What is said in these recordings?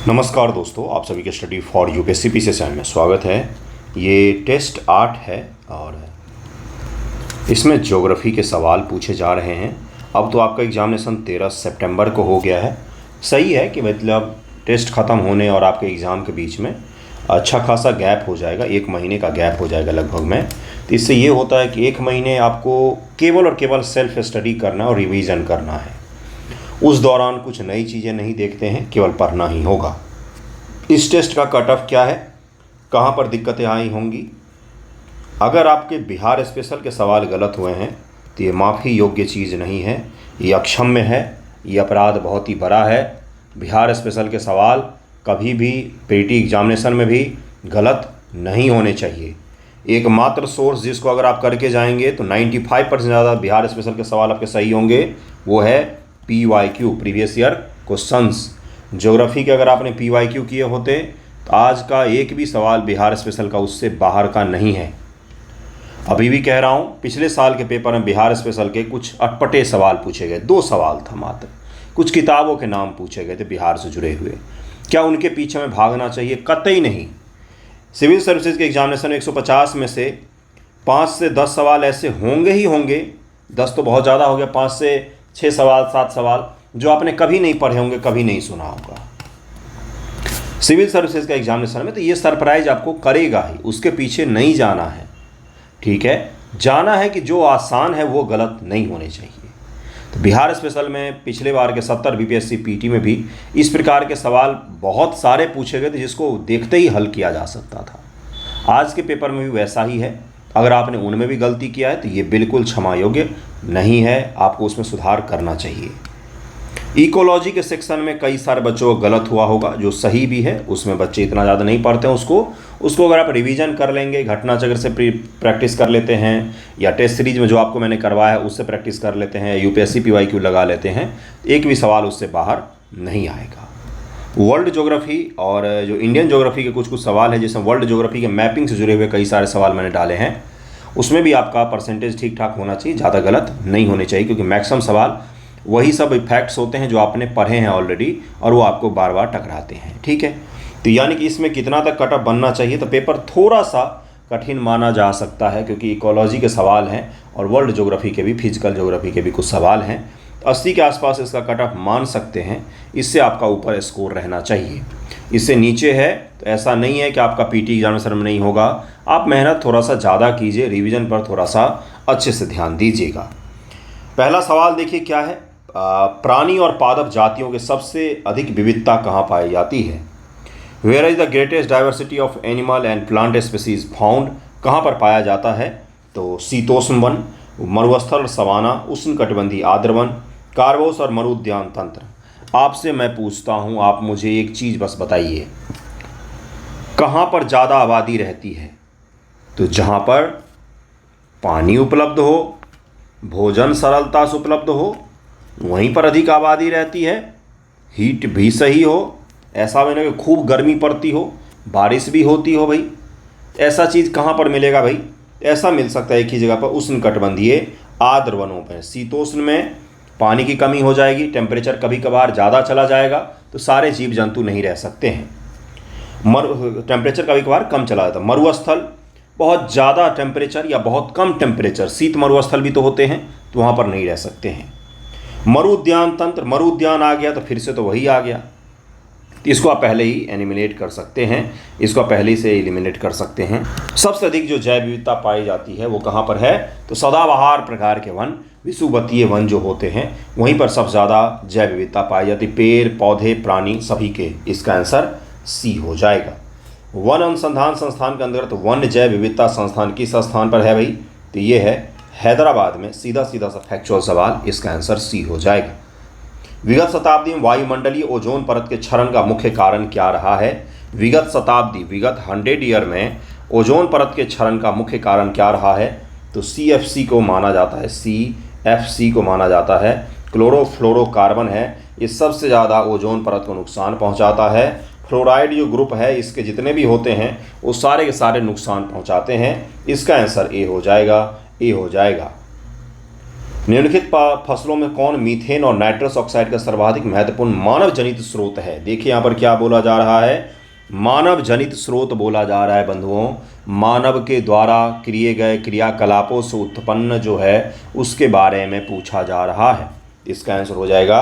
नमस्कार दोस्तों, आप सभी के study for UPSC PC channel में स्वागत है। ये टेस्ट 8 है और इसमें ज्योग्राफी के सवाल पूछे जा रहे हैं। अब तो आपका एग्जामिनेशन 13 सितंबर को हो गया है। सही है कि मतलब टेस्ट ख़त्म होने और आपके एग्ज़ाम के बीच में अच्छा खासा गैप हो जाएगा, 1 महीने का गैप हो जाएगा लगभग में। तो इससे ये होता है कि 1 महीने आपको केवल और केवल सेल्फ स्टडी करना और रिवीजन करना है। उस दौरान कुछ नई चीज़ें नहीं देखते हैं, केवल पढ़ना ही होगा। इस टेस्ट का कट ऑफ क्या है, कहाँ पर दिक्कतें आई होंगी? अगर आपके बिहार स्पेशल के सवाल गलत हुए हैं तो ये माफ़ी योग्य चीज़ नहीं है, ये अक्षम्य है, ये अपराध बहुत ही बड़ा है। बिहार स्पेशल के सवाल कभी भी पीटी एग्जामिनेशन में भी गलत नहीं होने चाहिए। एकमात्र सोर्स जिसको अगर आप करके जाएंगे तो 95% ज़्यादा बिहार स्पेशल के सवाल आपके सही होंगे, वो है PYQ, previous year questions. Geography के अगर आपने PYQ किए होते तो आज का एक भी सवाल बिहार स्पेशल का उससे बाहर का नहीं है। अभी भी कह रहा हूँ, पिछले साल के पेपर में बिहार स्पेशल के कुछ अटपटे सवाल पूछे गए, 2 सवाल था मात्र। कुछ किताबों के नाम पूछे गए थे बिहार से जुड़े हुए। क्या उनके पीछे में भागना चाहिए? कतई नहीं। सिविल सर्विसेज के एग्जामिनेशन में 150 में से 5 से 10 सवाल ऐसे होंगे ही होंगे, 10 तो बहुत ज़्यादा हो गया, 5 से 6 सवाल 7 सवाल जो आपने कभी नहीं पढ़े होंगे, कभी नहीं सुना होगा सिविल सर्विसेज का एग्जामिनेशन में। तो ये सरप्राइज आपको करेगा ही, उसके पीछे नहीं जाना है, ठीक है। जाना है कि जो आसान है वो गलत नहीं होने चाहिए। तो बिहार स्पेशल में पिछले बार के 70 बीपीएससी पीटी में भी इस प्रकार के सवाल बहुत सारे पूछे गए थे जिसको देखते ही हल किया जा सकता था। आज के पेपर में भी वैसा ही है। अगर आपने उनमें भी गलती किया है तो ये बिल्कुल क्षमा योग्य नहीं है, आपको उसमें सुधार करना चाहिए। इकोलॉजी के सेक्शन में कई सारे बच्चों को गलत हुआ होगा, जो सही भी है। उसमें बच्चे इतना ज़्यादा नहीं पढ़ते हैं, उसको अगर आप रिवीजन कर लेंगे, घटना चक्र से प्रैक्टिस कर लेते हैं, या टेस्ट सीरीज में जो आपको मैंने करवाया है उससे प्रैक्टिस कर लेते हैं, यूपीएससी PYQ लगा लेते हैं, एक भी सवाल उससे बाहर नहीं आएगा। वर्ल्ड ज्योग्राफी और जो इंडियन ज्योग्राफी के कुछ सवाल है, जिसमें वर्ल्ड ज्योग्राफी के मैपिंग से जुड़े हुए कई सारे सवाल मैंने डाले हैं, उसमें भी आपका परसेंटेज ठीक ठाक होना चाहिए, ज़्यादा गलत नहीं होने चाहिए, क्योंकि मैक्सिमम सवाल वही सब फैक्ट्स होते हैं जो आपने पढ़े हैं ऑलरेडी और वो आपको बार बार टकराते हैं, ठीक है। तो यानी कि इसमें कितना तक कट ऑफ बनना चाहिए, तो पेपर थोड़ा सा कठिन माना जा सकता है, क्योंकि इकोलॉजी के सवाल हैं और वर्ल्ड ज्योग्राफी के भी, फिजिकल ज्योग्राफी के भी कुछ सवाल हैं। 80 के आसपास इसका कट ऑफ मान सकते हैं। इससे आपका ऊपर स्कोर रहना चाहिए। इससे नीचे है तो ऐसा नहीं है कि आपका पीटी एग्जामिनेशन में नहीं होगा। आप मेहनत थोड़ा सा ज़्यादा कीजिए, रिवीजन पर थोड़ा सा अच्छे से ध्यान दीजिएगा। पहला सवाल देखिए क्या है, प्राणी और पादप जातियों के सबसे अधिक विविधता कहाँ पाई जाती है? Where is the greatest diversity of animal and plant species found? कहाँ पर पाया जाता है? तो शीतोष्ण वन, मरुस्थल सवाना, उष्णकटिबंधीय आर्द्र वन, कार्बोस और मरुद्यान तंत्र। आपसे मैं पूछता हूँ, आप मुझे एक चीज़ बस बताइए, कहाँ पर ज़्यादा आबादी रहती है? तो जहाँ पर पानी उपलब्ध हो, भोजन सरलता से उपलब्ध हो, वहीं पर अधिक आबादी रहती है। हीट भी सही हो, ऐसा मैंने कि खूब गर्मी पड़ती हो, बारिश भी होती हो भाई, ऐसा चीज़ कहाँ पर मिलेगा भाई? ऐसा मिल सकता है एक ही जगह पर, उष्णकटिबंधीय आर्द्र वनों पर। शीतोष्ण में पानी की कमी हो जाएगी, टेम्परेचर कभी कभार ज़्यादा चला जाएगा तो सारे जीव जंतु नहीं रह सकते हैं। टेम्परेचर कभी कभार कम चला जाता है। मरुस्थल, बहुत ज़्यादा टेम्परेचर या बहुत कम टेम्परेचर, शीत मरुस्थल भी तो होते हैं, तो वहाँ पर नहीं रह सकते हैं। मरुद्यान तंत्र, मरुद्यान आ गया तो फिर से तो वही आ गया, इसको आप पहले ही एलिमिनेट कर सकते हैं, इसको पहले से एलिमिनेट कर सकते हैं। सबसे अधिक जो जैव विविधता पाई जाती है वो कहाँ पर है? तो सदाबहार प्रकार के वन, विषुवतीय वन जो होते हैं, वहीं पर सबसे ज़्यादा जैव विविधता पाई जाती है। पेड़ पौधे प्राणी सभी के, इसका आंसर C हो जाएगा। वन अनुसंधान संस्थान के अंतर्गत वन्य जैव विविधता संस्थान किस स्थान पर है भाई? तो ये है हैदराबाद में। सीधा सीधा सा फैक्चुअल सवाल, इसका आंसर C हो जाएगा। विगत शताब्दी में वायुमंडलीय ओजोन परत के क्षरण का मुख्य कारण क्या रहा है? विगत शताब्दी, विगत 100 ईयर में ओजोन परत के क्षरण का मुख्य कारण क्या रहा है? तो CFC को माना जाता है, CFC को माना जाता है। क्लोरोफ्लोरोकार्बन है, ये सबसे ज़्यादा ओजोन परत को नुकसान पहुंचाता है। फ्लोराइड जो ग्रुप है, इसके जितने भी होते हैं वो सारे के सारे नुकसान पहुंचाते हैं। इसका आंसर A हो जाएगा, A हो जाएगा। निम्नलिखित फसलों में कौन मीथेन और नाइट्रस ऑक्साइड का सर्वाधिक महत्वपूर्ण मानव जनित स्रोत है? देखिए यहाँ पर क्या बोला जा रहा है, मानव जनित स्रोत बोला जा रहा है बंधुओं। मानव के द्वारा किए गए क्रियाकलापों से उत्पन्न जो है उसके बारे में पूछा जा रहा है। इसका आंसर हो जाएगा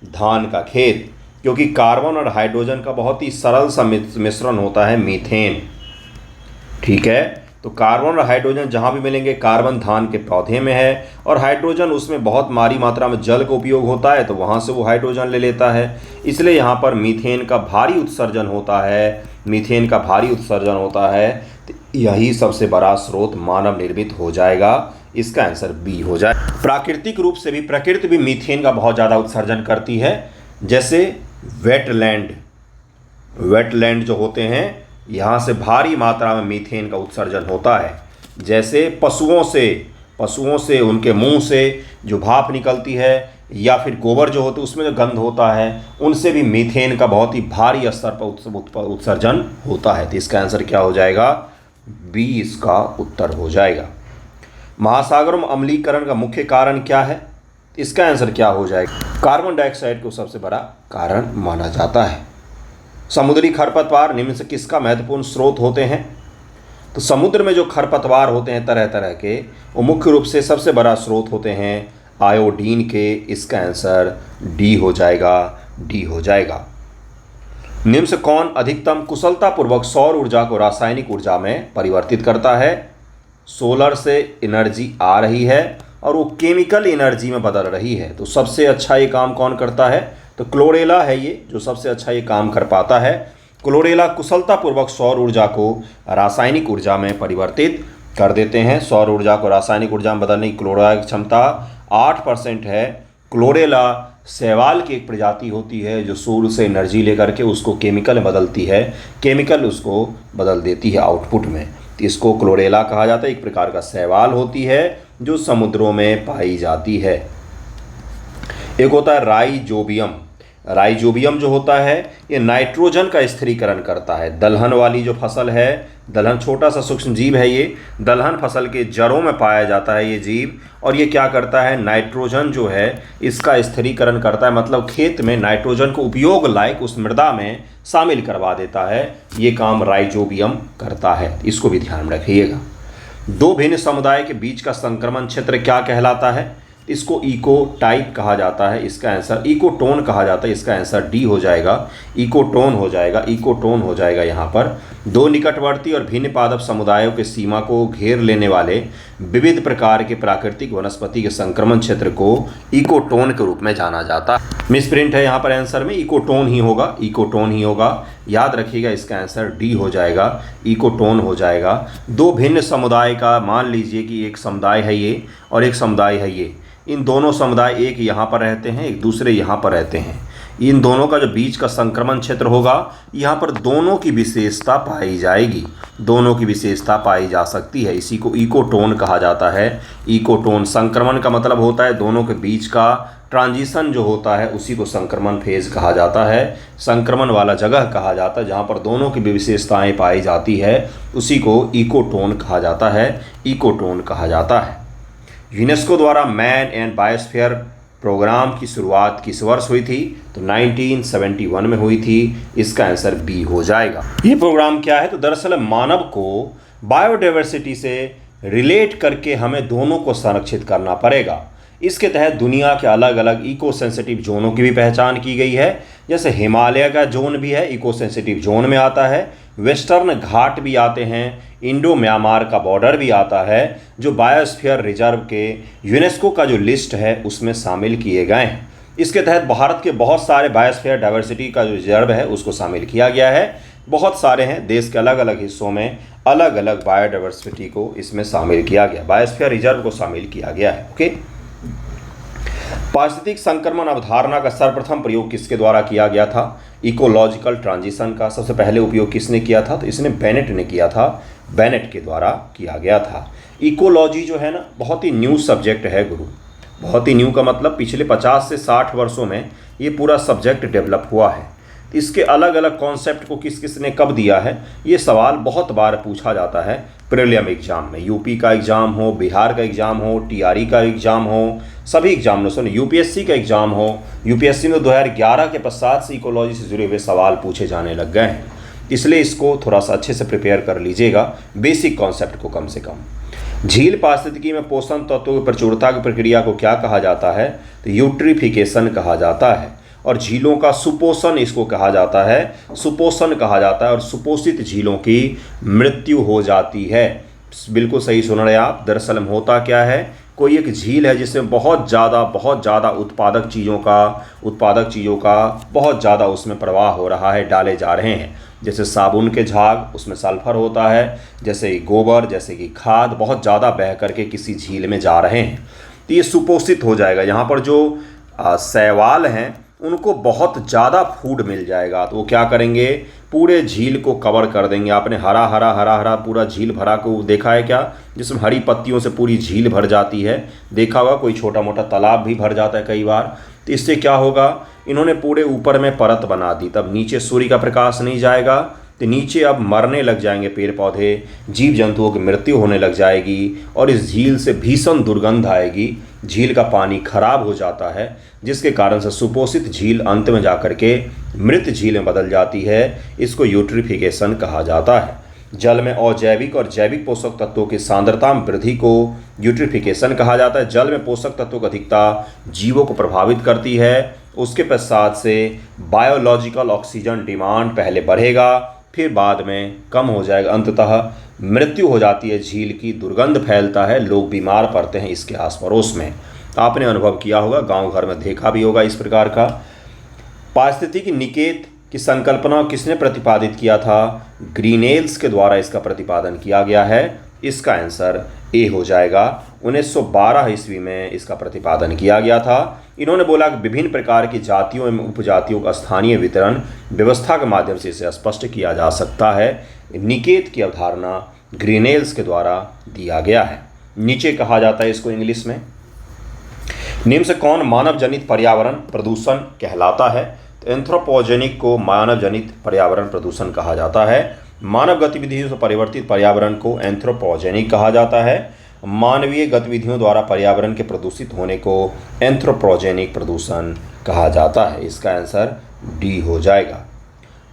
धान का खेत, क्योंकि कार्बन और हाइड्रोजन का बहुत ही सरल सा मिश्रण होता है मीथेन। ठीक है, तो कार्बन और हाइड्रोजन जहाँ भी मिलेंगे, कार्बन धान के पौधे में है और हाइड्रोजन उसमें बहुत भारी मात्रा में जल का उपयोग होता है, तो वहाँ से वो हाइड्रोजन ले लेता है। इसलिए यहाँ पर मीथेन का भारी उत्सर्जन होता है, मीथेन का भारी उत्सर्जन होता है। तो यही सबसे बड़ा स्रोत मानव निर्मित हो जाएगा। इसका आंसर बी हो जाए। प्राकृतिक रूप से भी प्रकृति भी मीथेन का बहुत ज़्यादा उत्सर्जन करती है। जैसे वेटलैंड जो होते हैं, यहाँ से भारी मात्रा में मीथेन का उत्सर्जन होता है। जैसे पशुओं से उनके मुंह से जो भाप निकलती है, या फिर गोबर जो होते हैं उसमें जो गंध होता है, उनसे भी मीथेन का बहुत ही भारी स्तर पर उत्सर्जन होता है। तो इसका आंसर क्या हो जाएगा? बी इसका उत्तर हो जाएगा। महासागरों में अम्लीकरण का मुख्य कारण क्या है? इसका आंसर क्या हो जाएगा? कार्बन डाइऑक्साइड को सबसे बड़ा कारण माना जाता है। समुद्री खरपतवार निम्न से किसका महत्वपूर्ण स्रोत होते हैं? तो समुद्र में जो खरपतवार होते हैं तरह तरह के, वो मुख्य रूप से सबसे बड़ा स्रोत होते हैं आयोडीन के। इसका आंसर डी हो जाएगा। निम्न से कौन अधिकतम कुशलतापूर्वक सौर ऊर्जा को रासायनिक ऊर्जा में परिवर्तित करता है? सोलर से एनर्जी आ रही है और वो केमिकल एनर्जी में बदल रही है, तो सबसे अच्छा ये काम कौन करता है? तो क्लोरेला है ये जो सबसे अच्छा ये काम कर पाता है। क्लोरेला कुशलतापूर्वक सौर ऊर्जा को रासायनिक ऊर्जा में परिवर्तित कर देते हैं। सौर ऊर्जा को रासायनिक ऊर्जा में बदलने की क्लोरेला की क्षमता 8% है। क्लोरेला शैवाल की एक प्रजाति होती है जो सूर्य से एनर्जी लेकर के उसको केमिकल में बदलती है, केमिकल उसको बदल देती है आउटपुट में। इसको क्लोरेला कहा जाता है। एक प्रकार का शैवाल होती है जो समुद्रों में पाई जाती है। एक होता है राइजोबियम जो होता है ये नाइट्रोजन का स्थिरीकरण करता है। दलहन वाली जो फसल है, दलहन छोटा सा सूक्ष्म जीव है, ये दलहन फसल के जड़ों में पाया जाता है ये जीव, और ये क्या करता है? नाइट्रोजन जो है इसका स्थिरीकरण करता है, मतलब खेत में नाइट्रोजन को उपयोग लायक उस मृदा में शामिल करवा देता है। ये काम राइजोबियम करता है, इसको भी ध्यान में रखिएगा। दो भिन्न समुदाय के बीच का संक्रमण क्षेत्र क्या कहलाता है? इसको इको टाइप कहा जाता है। इसका आंसर इकोटोन कहा जाता है। इसका आंसर डी हो जाएगा, इकोटोन हो जाएगा। यहाँ पर दो निकटवर्ती और भिन्न पादप समुदायों के सीमा को घेर लेने वाले विविध प्रकार के प्राकृतिक वनस्पति के संक्रमण क्षेत्र को इकोटोन के रूप में जाना जाता है। मिसप्रिंट है यहाँ पर आंसर में, इकोटोन ही होगा। याद रखिएगा, इसका आंसर डी हो जाएगा, इकोटोन हो जाएगा। दो भिन्न समुदाय का, मान लीजिए कि एक समुदाय है ये और एक समुदाय है ये, इन दोनों समुदाय एक यहाँ पर रहते हैं, एक दूसरे यहाँ पर रहते हैं। इन दोनों का जो बीच का संक्रमण क्षेत्र होगा, यहाँ पर दोनों की विशेषता पाई जाएगी, दोनों की विशेषता पाई जा सकती है। इसी को इकोटोन कहा जाता है। इकोटोन संक्रमण का मतलब होता है दोनों के बीच का ट्रांजिशन जो होता है उसी को संक्रमण फेज कहा जाता है। संक्रमण वाला जगह कहा जाता है जहाँ पर दोनों की विशेषताएँ पाई जाती है, उसी को इकोटोन कहा जाता है। यूनेस्को द्वारा मैन एंड बायोस्फीयर प्रोग्राम की शुरुआत किस वर्ष हुई थी? तो 1971 में हुई थी। इसका आंसर बी हो जाएगा। ये प्रोग्राम क्या है? तो दरअसल मानव को बायोडाइवर्सिटी से रिलेट करके हमें दोनों को संरक्षित करना पड़ेगा। इसके तहत दुनिया के अलग अलग इको सेंसिटिव जोनों की भी पहचान की गई है। जैसे हिमालय का जोन भी है, इको सेंसिटिव जोन में आता है। वेस्टर्न घाट भी आते हैं, इंडो म्यांमार का बॉर्डर भी आता है, जो बायोस्फीयर रिजर्व के यूनेस्को का जो लिस्ट है उसमें शामिल किए गए हैं। इसके तहत भारत के बहुत सारे बायोस्फीयर डाइवर्सिटी का जो रिजर्व है उसको शामिल किया गया है। बहुत सारे हैं, देश के अलग अलग हिस्सों में अलग अलग बायोडाइवर्सिटी को इसमें शामिल किया गया, बायोस्फीयर रिजर्व को शामिल किया गया है। ओके, पारिस्थितिक संक्रमण अवधारणा का सर्वप्रथम प्रयोग किसके द्वारा किया गया था? इकोलॉजिकल ट्रांजिशन का सबसे पहले उपयोग किसने किया था? तो इसने बेनेट ने किया था, बेनेट के द्वारा किया गया था। इकोलॉजी जो है ना, बहुत ही न्यू सब्जेक्ट है गुरु, बहुत ही न्यू का मतलब पिछले 50 से 60 वर्षों में ये पूरा सब्जेक्ट डेवलप हुआ है। इसके अलग अलग कॉन्सेप्ट को किस किस ने कब दिया है, ये सवाल बहुत बार पूछा जाता है प्रीलिम एग्जाम में। यूपी का एग्ज़ाम हो, बिहार का एग्ज़ाम हो, टीआरई का एग्ज़ाम हो, सभी एग्जामिनेशन, यूपीएससी का एग्ज़ाम हो। यूपीएससी में 2011 के पश्चात से इकोलॉजी से जुड़े हुए सवाल पूछे जाने लग गए हैं, इसलिए इसको थोड़ा सा अच्छे से प्रिपेयर कर लीजिएगा, बेसिक कॉन्सेप्ट को कम से कम। झील पारिस्थितिकी में पोषण तत्वों की प्रचुरता की प्रक्रिया को क्या कहा जाता है, तो यूट्रिफिकेशन कहा जाता है। और झीलों का सुपोषण इसको कहा जाता है, सुपोषण कहा जाता है। और सुपोषित झीलों की मृत्यु हो जाती है। बिल्कुल सही सुन रहे हैं आप। दरअसल में होता क्या है, कोई एक झील है जिसमें बहुत ज़्यादा उत्पादक चीज़ों का बहुत ज़्यादा उसमें प्रवाह हो रहा है, डाले जा रहे हैं। जैसे साबुन के झाग, उसमें सल्फर होता है, जैसे गोबर, जैसे कि खाद बहुत ज़्यादा बह करके किसी झील में जा रहे हैं, तो ये सुपोषित हो जाएगा। यहाँ पर जो शैवाल हैं उनको बहुत ज़्यादा फूड मिल जाएगा, तो वो क्या करेंगे, पूरे झील को कवर कर देंगे। आपने हरा हरा पूरा झील भरा को देखा है क्या, जिसमें हरी पत्तियों से पूरी झील भर जाती है, देखा होगा। कोई छोटा मोटा तालाब भी भर जाता है कई बार। तो इससे क्या होगा, इन्होंने पूरे ऊपर में परत बना दी, तब नीचे सूर्य का प्रकाश नहीं जाएगा, तो नीचे अब मरने लग जाएंगे पेड़ पौधे, जीव जंतुओं की मृत्यु होने लग जाएगी और इस झील से भीषण दुर्गंध आएगी। झील का पानी खराब हो जाता है, जिसके कारण से सुपोषित झील अंत में जाकर के मृत झील में बदल जाती है। इसको यूट्रिफिकेशन कहा जाता है। जल में अजैविक और जैविक पोषक तत्वों की सांद्रता में वृद्धि को यूट्रिफिकेशन कहा जाता है। जल में पोषक तत्वों की अधिकता जीवों को प्रभावित करती है। उसके पश्चात से बायोलॉजिकल ऑक्सीजन डिमांड पहले बढ़ेगा, फिर बाद में कम हो जाएगा, अंततः मृत्यु हो जाती है झील की। दुर्गंध फैलता है, लोग बीमार पड़ते हैं इसके आस पड़ोस में। आपने अनुभव किया होगा, गांव घर में देखा भी होगा इस प्रकार का। पारिस्थितिकी निकेत की संकल्पना किसने प्रतिपादित किया था, ग्रीनेल्स के द्वारा इसका प्रतिपादन किया गया है। इसका आंसर ए हो जाएगा। 1912 ईस्वी में इसका प्रतिपादन किया गया था। इन्होंने बोला कि विभिन्न प्रकार की जातियों एवं उपजातियों का स्थानीय वितरण व्यवस्था के माध्यम से इसे स्पष्ट किया जा सकता है। निकेत की अवधारणा ग्रीनेल्स के द्वारा दिया गया है। नीचे कहा जाता है इसको इंग्लिश में, निम्न से कौन मानव जनित पर्यावरण प्रदूषण कहलाता है, तो एंथ्रोपोजेनिक को मानव जनित पर्यावरण प्रदूषण कहा जाता है। मानव गतिविधियों से परिवर्तित पर्यावरण को एंथ्रोपोजेनिक कहा जाता है। मानवीय गतिविधियों द्वारा पर्यावरण के प्रदूषित होने को एंथ्रोपोजेनिक प्रदूषण कहा जाता है। इसका आंसर डी हो जाएगा।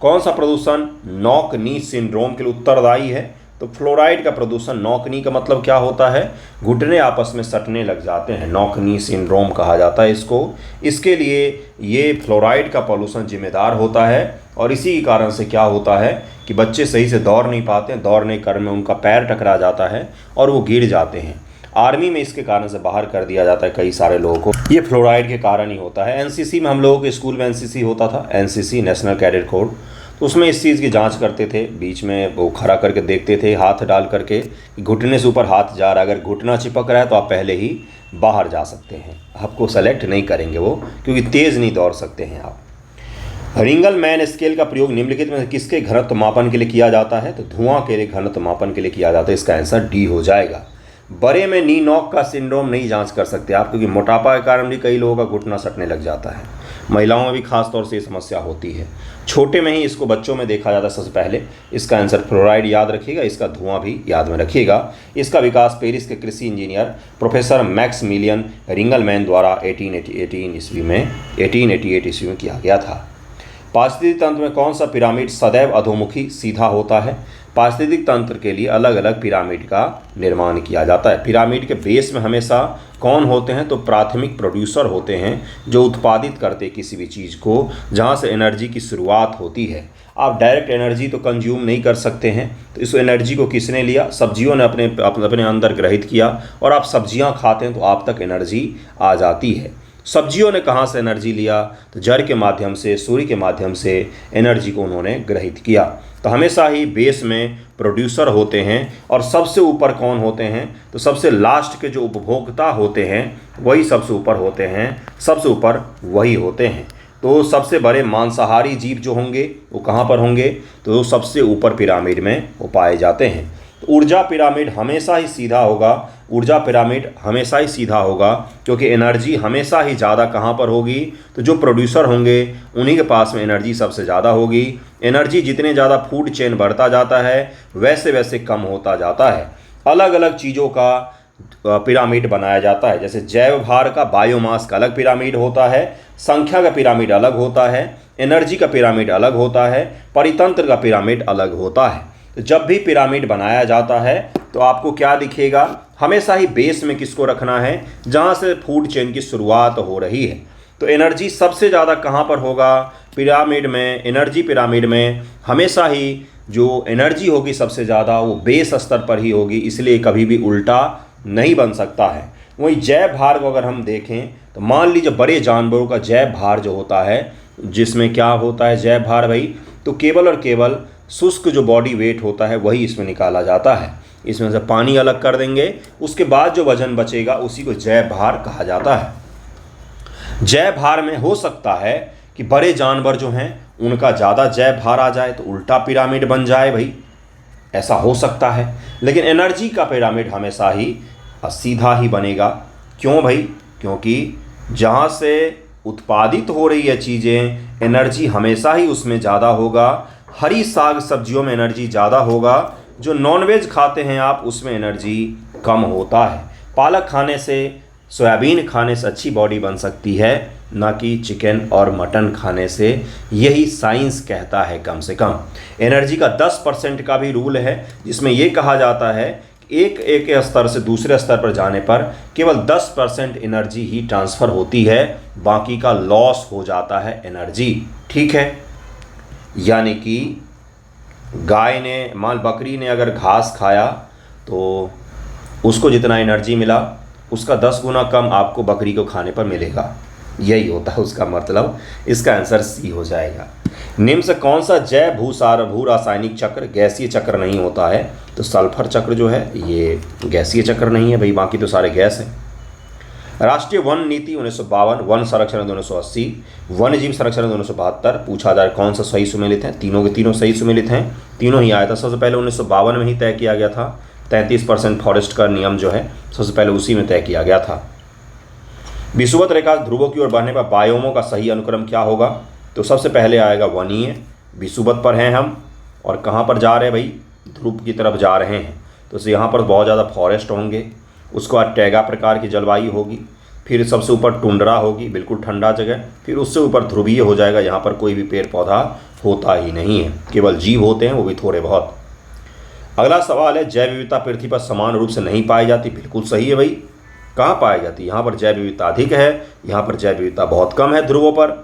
कौन सा प्रदूषण नॉक नी सिंड्रोम के लिए उत्तरदायी है, तो फ्लोराइड का प्रदूषण। नॉक नी का मतलब क्या होता है, घुटने आपस में सटने लग जाते हैं, नॉक नी सिंड्रोम कहा जाता है इसको। इसके लिए ये फ्लोराइड का पॉल्यूशन जिम्मेदार होता है और इसी के कारण से क्या होता है कि बच्चे सही से दौड़ नहीं पाते हैं, दौड़ने के कारण में उनका पैर टकरा जाता है और वो गिर जाते हैं। आर्मी में इसके कारण से बाहर कर दिया जाता है कई सारे लोगों को, ये फ्लोराइड के कारण ही होता है। एनसीसी में हम लोगों के स्कूल में एनसीसी होता था, एनसीसी नेशनल कैडेट कोर, तो उसमें इस चीज़ की जांच करते थे। बीच में वो खड़ा करके देखते थे, हाथ डाल करके कि घुटने से ऊपर हाथ जा रहा है, अगर घुटना चिपक रहा है तो आप पहले ही बाहर जा सकते हैं, आपको सेलेक्ट नहीं करेंगे वो, क्योंकि तेज़ नहीं दौड़ सकते हैं आप। रिंगल मैन स्केल का प्रयोग निम्नलिखित में किसके घनत्व मापन के लिए किया जाता है, तो धुआं के लिए घनत्व मापन के लिए किया जाता है। इसका आंसर डी हो जाएगा। बड़े में नी नॉक का सिंड्रोम नहीं जांच कर सकते आप, क्योंकि मोटापा के कारण भी कई लोगों का घुटना सटने लग जाता है। महिलाओं में भी खास तौर से ये समस्या होती है। छोटे में ही इसको बच्चों में देखा जाता है सबसे पहले। इसका आंसर फ्लोराइड याद रखिएगा, इसका धुआं भी याद में रखिएगा। इसका विकास पेरिस के कृषि इंजीनियर प्रोफेसर मैक्समिलियन रिंगलमैन द्वारा 1888 ईस्वी में किया गया था। पारिस्थितिक तंत्र में कौन सा पिरामिड सदैव अधोमुखी सीधा होता है, पारिस्थितिक तंत्र के लिए अलग अलग पिरामिड का निर्माण किया जाता है। पिरामिड के बेस में हमेशा कौन होते हैं, तो प्राथमिक प्रोड्यूसर होते हैं, जो उत्पादित करते किसी भी चीज़ को, जहाँ से एनर्जी की शुरुआत होती है। आप डायरेक्ट एनर्जी तो कंज्यूम नहीं कर सकते हैं, तो इस एनर्जी को किसने लिया, सब्जियों ने अपने अंदर ग्रहित किया, और आप सब्जियाँ खाते हैं तो आप तक एनर्जी आ जाती है। सब्जियों ने कहाँ से एनर्जी लिया, तो जड़ के माध्यम से, सूर्य के माध्यम से एनर्जी को उन्होंने ग्रहित किया। तो हमेशा ही बेस में प्रोड्यूसर होते हैं, और सबसे ऊपर कौन होते हैं, तो सबसे लास्ट के जो उपभोक्ता होते हैं वही सबसे ऊपर होते हैं, सबसे ऊपर वही होते हैं। तो सबसे बड़े मांसाहारी जीव जो होंगे वो कहाँ पर होंगे, तो सबसे ऊपर पिरामिड में वो पाए जाते हैं। तो ऊर्जा पिरामिड हमेशा ही सीधा होगा ऊर्जा पिरामिड हमेशा ही सीधा होगा, क्योंकि एनर्जी हमेशा ही ज़्यादा कहाँ पर होगी, तो जो प्रोड्यूसर होंगे उन्हीं के पास में एनर्जी सबसे ज़्यादा होगी। एनर्जी जितने ज़्यादा फूड चेन बढ़ता जाता है वैसे वैसे कम होता जाता है। अलग अलग चीज़ों का पिरामिड बनाया जाता है, जैसे जैव भार का, बायोमास का अलग पिरामिड होता है, संख्या का पिरामिड अलग होता है, एनर्जी का पिरामिड अलग होता है, परितंत्र का पिरामिड अलग होता है। तो जब भी पिरामिड बनाया जाता है तो आपको क्या दिखेगा, हमेशा ही बेस में किसको रखना है, जहाँ से फूड चेन की शुरुआत हो रही है। तो एनर्जी सबसे ज़्यादा कहाँ पर होगा, पिरामिड में, एनर्जी पिरामिड में हमेशा ही जो एनर्जी होगी सबसे ज़्यादा वो बेस स्तर पर ही होगी, इसलिए कभी भी उल्टा नहीं बन सकता है। वहीं जैव भार को अगर हम देखें तो मान लीजिए बड़े जानवरों का जैव भार जो होता है, जिसमें क्या होता है जैव भार भाई, तो केवल और केवल शुष्क जो बॉडी वेट होता है वही इसमें निकाला जाता है। इसमें से पानी अलग कर देंगे, उसके बाद जो वजन बचेगा उसी को जैव भार कहा जाता है। जैव भार में हो सकता है कि बड़े जानवर जो हैं उनका ज़्यादा जैव भार आ जाए तो उल्टा पिरामिड बन जाए भाई, ऐसा हो सकता है। लेकिन एनर्जी का पिरामिड हमेशा ही सीधा ही बनेगा। क्यों भाई, क्योंकि जहाँ से उत्पादित हो रही है चीज़ें, एनर्जी हमेशा ही उसमें ज़्यादा होगा। हरी साग सब्जियों में एनर्जी ज़्यादा होगा, जो नॉनवेज खाते हैं आप उसमें एनर्जी कम होता है। पालक खाने से, सोयाबीन खाने से अच्छी बॉडी बन सकती है, ना कि चिकन और मटन खाने से, यही साइंस कहता है। कम से कम एनर्जी का 10% का भी रूल है, जिसमें ये कहा जाता है कि एक स्तर से दूसरे स्तर पर जाने पर केवल 10% एनर्जी ही ट्रांसफ़र होती है, बाकी का लॉस हो जाता है एनर्जी। ठीक है, यानी कि गाय ने, बकरी ने अगर घास खाया तो उसको जितना एनर्जी मिला उसका 10 गुना कम आपको बकरी को खाने पर मिलेगा, यही होता है उसका मतलब। इसका आंसर सी हो जाएगा। निम्न से कौन सा जैव भू रासायनिक चक्र गैसीय चक्र नहीं होता है, तो सल्फर चक्र जो है ये गैसीय चक्र नहीं है भाई, बाकी तो सारे गैस हैं। राष्ट्रीय वन नीति 1952, वन संरक्षण 1980, वन्य जीव संरक्षण 1972 पूछा जाए कौन सा सही सुमेलित है, तीनों के तीनों सही सुमेलित हैं, तीनों ही आया था। सबसे पहले 1952 में ही तय किया गया था, 33% फॉरेस्ट का नियम जो है सबसे पहले उसी में तय किया गया था। विषुवत रेखा ध्रुवों की ओर बढ़ने पर बायोमों का सही अनुक्रम क्या होगा, तो सबसे पहले आएगा वनीय। विषुवत पर हैं हम और कहाँ पर जा रहे हैं भाई, ध्रुव की तरफ जा रहे हैं, तो यहाँ पर बहुत ज़्यादा फॉरेस्ट होंगे। उसके बाद टैगा प्रकार की जलवायु होगी, फिर सबसे ऊपर टुंड्रा होगी, बिल्कुल ठंडा जगह, फिर उससे ऊपर ध्रुवीय हो जाएगा, यहाँ पर कोई भी पेड़ पौधा होता ही नहीं है, केवल जीव होते हैं, वो भी थोड़े बहुत। अगला सवाल है, जैव विविधता पृथ्वी पर समान रूप से नहीं पाई जाती। बिल्कुल सही है भाई, कहाँ पाई जाती, यहाँ पर जैव विविधता अधिक है, यहाँ पर जैव विविधता बहुत कम है ध्रुवों पर।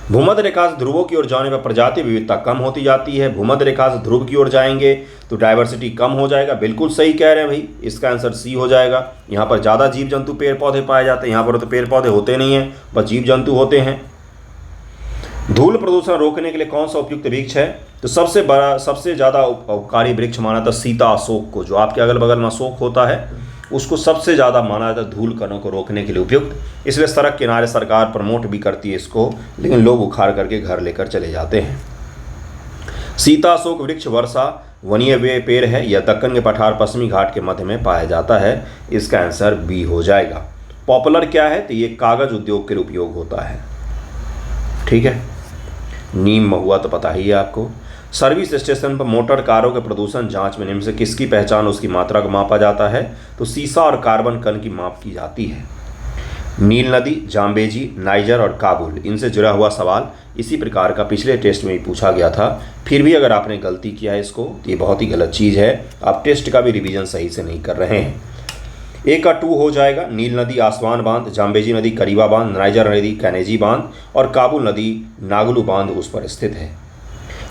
भूमध्य रेखा से ध्रुवों की ओर जाने पर प्रजाति विविधता कम होती जाती है, भूमध्य रेखा से ध्रुव की ओर जाएंगे तो डाइवर्सिटी कम हो जाएगा। बिल्कुल सही कह रहे हैं भाई, इसका आंसर सी हो जाएगा। यहाँ पर ज़्यादा जीव जंतु पेड़ पौधे पाए जाते हैं, यहाँ पर तो पेड़ पौधे होते नहीं हैं, बस जीव जंतु होते हैं। धूल प्रदूषण रोकने के लिए कौन सा उपयुक्त वृक्ष है, तो सबसे बड़ा, सबसे ज़्यादा उपकारी वृक्ष माना था सीता अशोक को, जो आपके अगल बगल में अशोक होता है उसको सबसे ज़्यादा माना जाता है धूल कणों को रोकने के लिए उपयुक्त। इसलिए सड़क किनारे सरकार प्रमोट भी करती है इसको, लेकिन लोग उखाड़ करके घर लेकर चले जाते हैं। सीता अशोक वृक्ष वर्षा वनीय वे पेड़ है, यह दक्कन के पठार पश्चिमी घाट के मध्य में पाया जाता है। इसका आंसर बी हो जाएगा। पॉपुलर क्या है, तो ये कागज उद्योग के लिए उपयोग होता है। ठीक है, नीम महुआ तो पता ही है आपको। सर्विस स्टेशन पर मोटर कारों के प्रदूषण जांच में निम्न से किसकी पहचान, उसकी मात्रा को मापा जाता है, तो सीसा और कार्बन कण की माप की जाती है। नील नदी, जाम्बेजी, नाइजर और काबुल, इनसे जुड़ा हुआ सवाल इसी प्रकार का पिछले टेस्ट में भी पूछा गया था। फिर भी अगर आपने गलती किया है इसको, तो ये बहुत ही गलत चीज़ है, आप टेस्ट का भी रिवीजन सही से नहीं कर रहे हैं। ए का 2 हो जाएगा। नील नदी आसवान बांध, जाम्बेजी नदी करीबा बांध, नाइजर नदी कैनेजी बांध और काबुल नदी नागलू बांध उस पर स्थित है।